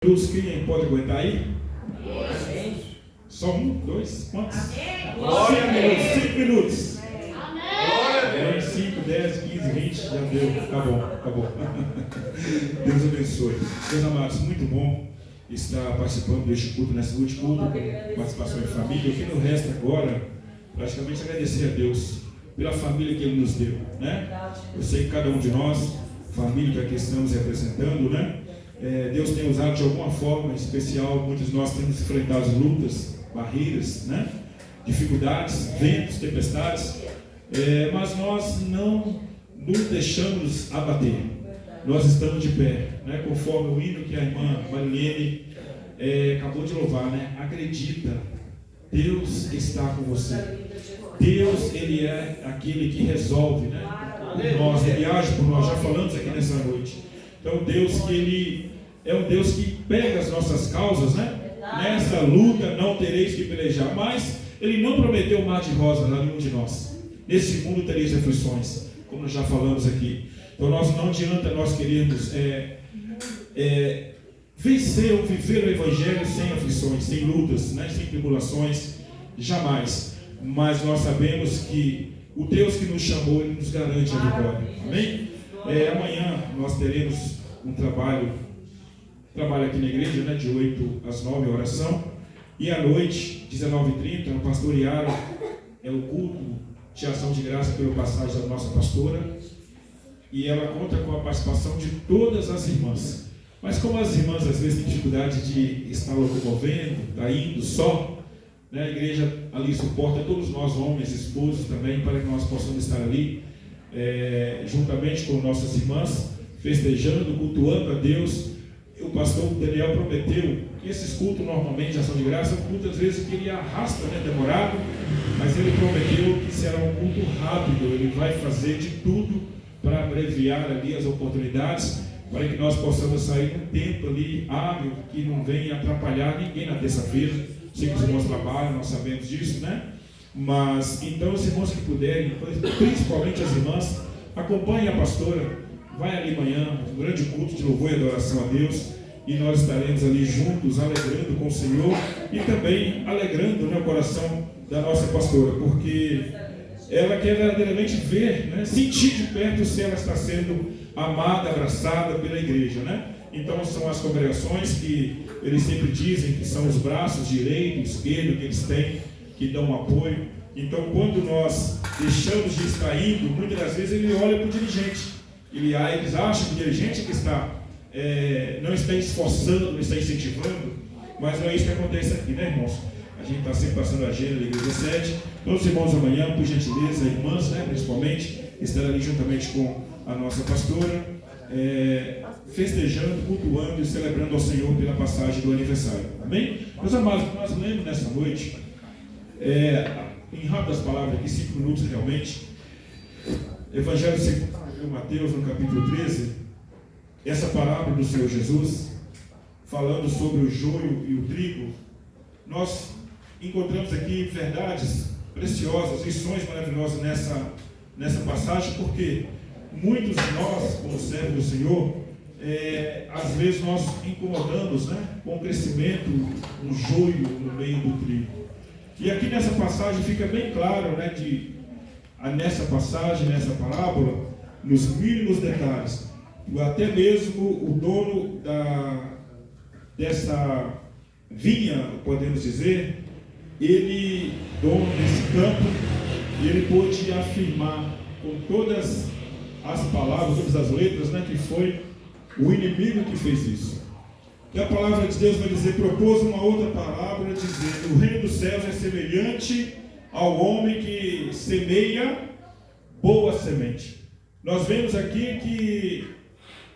Quem pode aguentar aí? Amém. Só um, dois, quantos? Glória a Deus. 5 minutos. Glória a Deus. 5, 10, 15, 20, já deu. Tá bom, tá bom. Deus abençoe. Meus amados, muito bom estar participando deste culto, nesse último culto, participação em família. O que nos resta agora, praticamente agradecer a Deus pela família que Ele nos deu, né? Eu sei que cada um de nós, família que aqui estamos representando, né? Deus tem usado de alguma forma especial. Muitos de nós temos enfrentado lutas, barreiras, né? Dificuldades, ventos, tempestades, mas nós não nos deixamos abater. Nós estamos de pé, né? Conforme o hino que a irmã Marilene acabou de louvar, né? Acredita, Deus está com você. Deus, Ele é aquele que resolve, né? Por nós, Ele age por nós. Já falamos aqui nessa noite. Então, Deus que Ele é um Deus que pega as nossas causas, né? Nessa luta não tereis que pelejar, mas Ele não prometeu um mar de rosas a nenhum de nós. Nesse mundo tereis aflições, como nós já falamos aqui. Então, não adianta nós querermos vencer ou viver o Evangelho sem aflições, sem lutas, né? Sem tribulações, jamais. Mas nós sabemos que o Deus que nos chamou, Ele nos garante a vitória. Amém? Amanhã nós teremos um trabalho aqui na igreja, né, de 8 às 9, oração, e à noite, 19h30, o pastor Iara, o culto de ação de graça pela passagem da nossa pastora, e ela conta com a participação de todas as irmãs. Mas como as irmãs às vezes têm dificuldade de estar locomovendo, está indo só, né, a igreja ali suporta todos nós, homens, esposos também, para que nós possamos estar ali, juntamente com nossas irmãs, festejando, cultuando a Deus. O pastor Daniel prometeu que esses cultos normalmente de ação de graça, culto às vezes que ele arrasta, né, demorado, mas ele prometeu que será um culto rápido. Ele vai fazer de tudo para abreviar ali as oportunidades, para que nós possamos sair num tempo ali hábil, que não venha atrapalhar ninguém na terça-feira. Sei que os irmãos trabalham, nós sabemos disso, né? Mas, então, os irmãos que puderem, principalmente as irmãs, acompanhem a pastora, vai ali amanhã, um grande culto de louvor e adoração a Deus, e nós estaremos ali juntos, alegrando com o Senhor, e também alegrando, né, o coração da nossa pastora, porque ela quer verdadeiramente ver, né, sentir de perto se ela está sendo amada, abraçada pela igreja, né? Então são as congregações que eles sempre dizem que são os braços direito e esquerdo que eles têm, que dão apoio. Então, quando nós deixamos de estar indo, muitas das vezes ele olha para o dirigente. Eles acham que o dirigente que não está esforçando, não está incentivando, mas não é isso que acontece aqui, né, irmãos? A gente está sempre passando a agenda da igreja 7. Todos os irmãos amanhã, por gentileza, irmãs, né, principalmente, estarão ali juntamente com a nossa pastora, festejando, cultuando e celebrando ao Senhor pela passagem do aniversário. Amém? Meus amados, nós lemos nessa noite, em rápidas palavras aqui, 5 minutos realmente, Evangelho segundo Mateus, no capítulo 13, essa parábola do Senhor Jesus, falando sobre o joio e o trigo. Nós encontramos aqui verdades preciosas, lições maravilhosas nessa passagem, porque muitos de nós, como servos do Senhor, às vezes nós incomodamos, né, com o crescimento do joio no meio do trigo. E aqui nessa passagem fica bem claro, né, nessa passagem, nessa parábola, nos mínimos detalhes, até mesmo o dono dessa vinha, podemos dizer, dono desse campo, ele pôde afirmar com todas as palavras, todas as letras, né, que foi o inimigo que fez isso. E a palavra de Deus vai dizer, propôs uma outra parábola, dizendo, o reino dos céus é semelhante ao homem que semeia boa semente. Nós vemos aqui que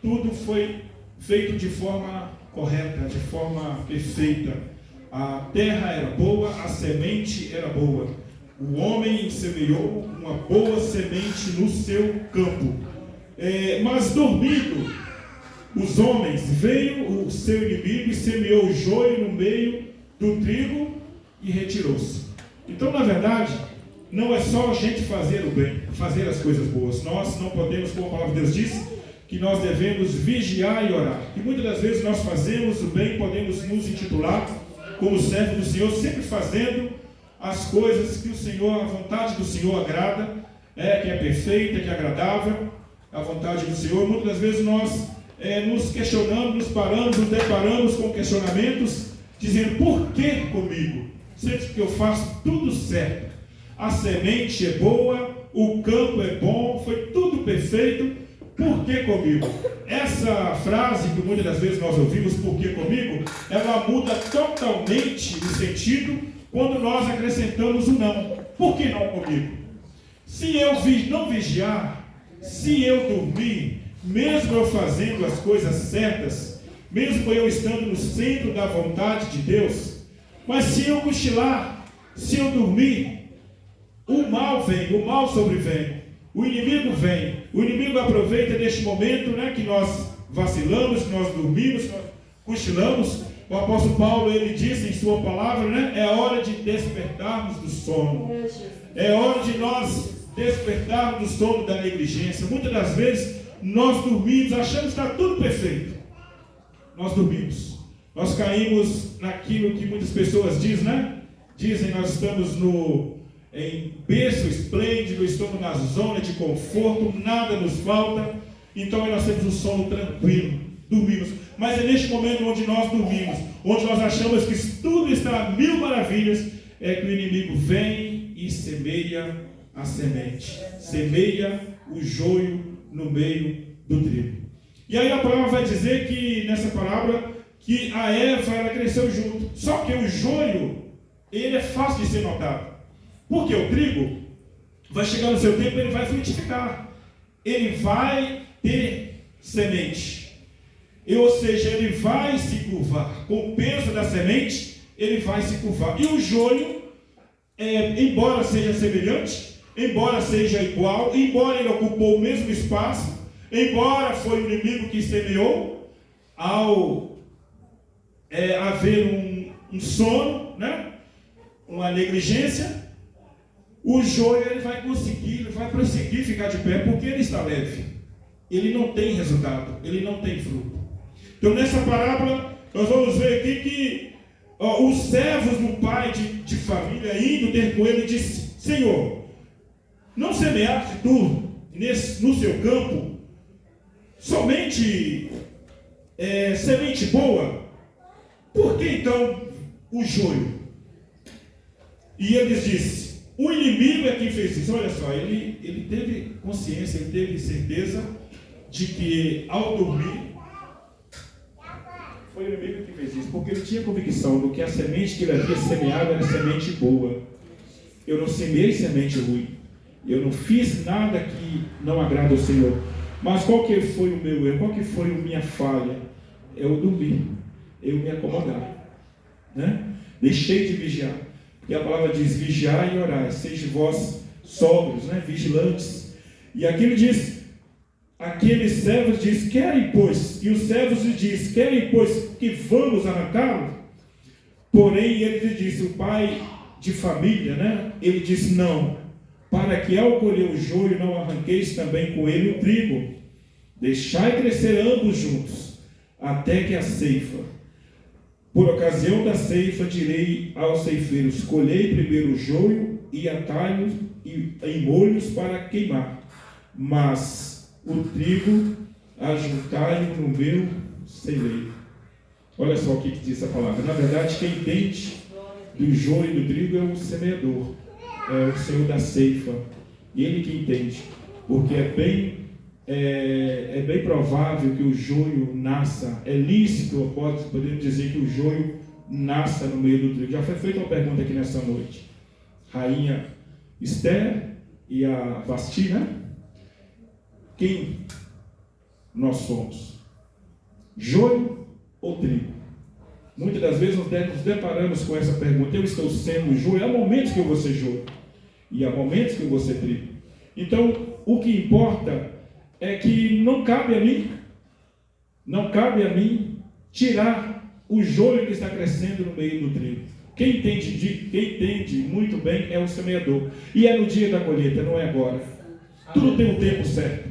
tudo foi feito de forma correta, de forma perfeita. A terra era boa, a semente era boa. O homem semeou uma boa semente no seu campo. Mas dormindo, os homens, veio o seu inimigo e semeou o joio no meio do trigo e retirou-se. Então, na verdade, não é só a gente fazer o bem, fazer as coisas boas. Nós não podemos, como a palavra de Deus diz, que que nós devemos vigiar e orar. E muitas das vezes nós fazemos o bem, podemos nos intitular como servo do Senhor, sempre fazendo as coisas que o Senhor, a vontade do Senhor agrada, que é perfeita, que é agradável, a vontade do Senhor. Muitas das vezes nós nos questionamos, nos paramos, nos deparamos com questionamentos, dizendo, por que comigo? Sempre que eu faço tudo certo, a semente é boa, o campo é bom, foi tudo perfeito, por que comigo? Essa frase que muitas das vezes nós ouvimos, por que comigo, ela muda totalmente o sentido quando nós acrescentamos o não. Por que não comigo? Se eu não vigiar, se eu dormir, mesmo eu fazendo as coisas certas, mesmo eu estando no centro da vontade de Deus, mas se eu cochilar, se eu dormir, o mal vem, o mal sobrevém, o inimigo vem, o inimigo aproveita neste momento, que nós vacilamos, que nós dormimos, que nós cochilamos. O apóstolo Paulo, ele disse em sua palavra, é hora de despertarmos do sono, é hora de nós despertarmos do sono da negligência. Muitas das vezes nós dormimos, achamos que está tudo perfeito, nós dormimos, nós caímos naquilo que muitas pessoas dizem, nós estamos em berço esplêndido, estamos na zona de conforto, nada nos falta, então nós temos um sono tranquilo, dormimos. Mas é neste momento onde nós dormimos, onde nós achamos que tudo está a mil maravilhas, é que o inimigo vem e semeia a semente, semeia o joio no meio do trigo. E aí a palavra vai dizer que, nessa palavra, que a Eva, ela cresceu junto. Só que o joio, ele é fácil de ser notado. Porque o trigo vai chegar no seu tempo, ele vai frutificar, ele vai ter semente, ou seja, ele vai se curvar, com o peso da semente, ele vai se curvar. E o joio, embora seja semelhante, embora seja igual, embora ele ocupou o mesmo espaço, embora foi o inimigo que semeou, ao haver um sono, uma negligência, o joio ele vai prosseguir ficar de pé, porque ele está leve. Ele não tem resultado, ele não tem fruto. Então, nessa parábola, nós vamos ver aqui que os servos do pai de família, indo ter com ele, disse: Senhor, não semeaste tu no seu campo somente semente boa? Por que então o joio? E eles disseram: o inimigo é quem fez isso. Olha só, ele teve consciência, ele teve certeza de que ao dormir, foi o inimigo que fez isso, porque ele tinha convicção do que a semente que ele havia semeado era semente boa. Eu não semeei semente ruim, eu não fiz nada que não agrada ao Senhor. Mas qual que foi o meu erro? Qual que foi a minha falha? Eu dormir, eu me acomodar, Deixei de vigiar. E a palavra diz: vigiai e orai, sejam vós sóbrios, vigilantes. E aqui ele diz, aqueles servos diz: querem pois, e os servos lhe diz: querem pois que vamos arrancá-lo? Porém ele lhe disse, o pai de família, ele disse: não, para que ao colher o joio não arranqueis também com ele o trigo, deixai crescer ambos juntos, até que a ceifa. Por ocasião da ceifa, direi aos ceifeiros: colhei primeiro o joio e atalhos em molhos para queimar, mas o trigo ajuntai-o no meu celeiro. Olha só o que diz a palavra. Na verdade, quem entende do joio e do trigo é o semeador, é o Senhor da ceifa. Ele que entende, porque é bem provável que o joio nasça, é lícito, podemos dizer que o joio nasça no meio do trigo. Já foi feita uma pergunta aqui nessa noite. Rainha Esther e a Vasti, Quem nós somos? Joio ou trigo? Muitas das vezes nos deparamos com essa pergunta: eu estou sendo joio? Há momentos que eu vou ser joio e há momentos que eu vou ser trigo. Então, o que importa é que não cabe a mim tirar o joio que está crescendo no meio do trigo. Quem entende muito bem é o semeador. E é no dia da colheita, não é agora. Tudo tem um tempo certo.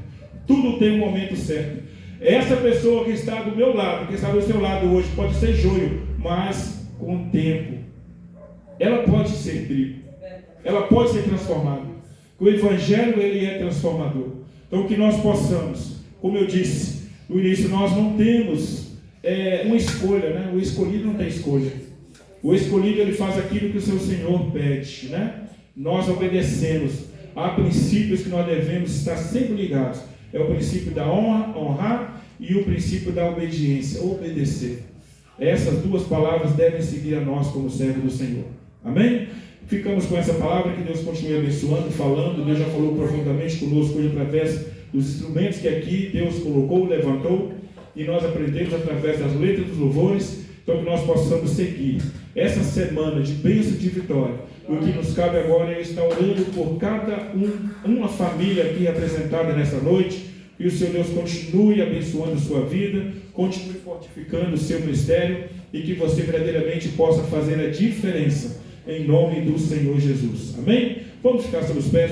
Tudo tem um momento certo. Essa pessoa que está do meu lado, que está do seu lado hoje, pode ser joio, mas com o tempo, ela pode ser trigo. Ela pode ser transformada. O Evangelho, ele é transformador. Então, que nós possamos, como eu disse no início, nós não temos uma escolha, né? O escolhido não tem escolha. O escolhido, ele faz aquilo que o seu Senhor pede, né? Nós obedecemos. Há princípios que nós devemos estar sempre ligados. É o princípio da honra, honrar, e o princípio da obediência, obedecer. Essas duas palavras devem seguir a nós como servo do Senhor. Amém? Ficamos com essa palavra, que Deus continue abençoando, falando. Deus já falou profundamente conosco hoje através dos instrumentos que aqui Deus colocou, levantou, e nós aprendemos através das letras dos louvores. Então, que nós possamos seguir essa semana de bênção e de vitória. O que nos cabe agora é estar orando por cada uma família aqui representada nessa noite. Que o Senhor Deus continue abençoando a sua vida, continue fortificando o seu ministério, e que você verdadeiramente possa fazer a diferença em nome do Senhor Jesus. Amém? Vamos ficar sobre os pés.